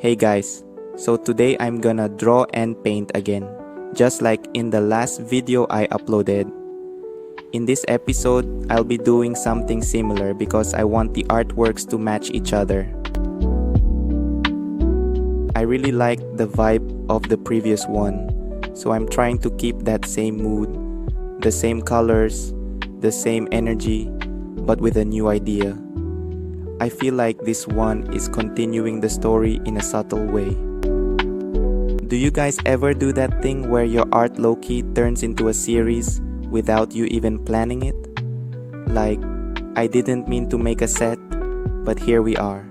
Hey guys, so today I'm gonna draw and paint again, just like in the last video I uploaded. In this episode, I'll be doing something similar because I want the artworks to match each other. I really liked the vibe of the previous one, so I'm trying to keep that same mood, the same colors, the same energy, but with a new idea. I feel like this one is continuing the story in a subtle way. Do you guys ever do that thing where your art low-key turns into a series without you even planning it? Like, I didn't mean to make a set, but here we are.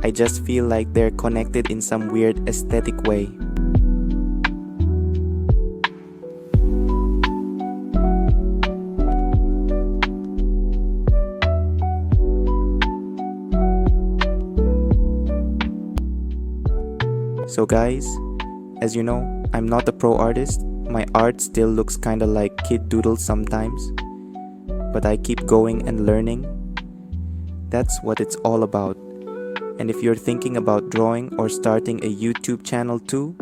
I just feel like they're connected in some weird aesthetic way. So guys, as you know, I'm not a pro artist. My art still looks kinda like kid doodles sometimes. But I keep going and learning. That's what it's all about. And if you're thinking about drawing or starting a YouTube channel too,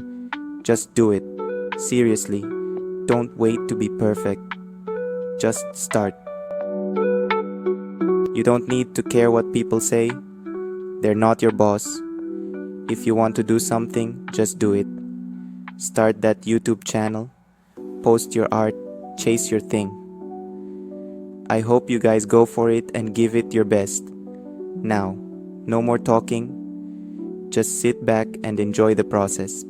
just do it. Seriously, don't wait to be perfect. Just start. You don't need to care what people say. They're not your boss. If you want to do something, just do it. Start that YouTube channel, post your art, chase your thing. I hope you guys go for it and give it your best. Now, no more talking. Just sit back and enjoy the process.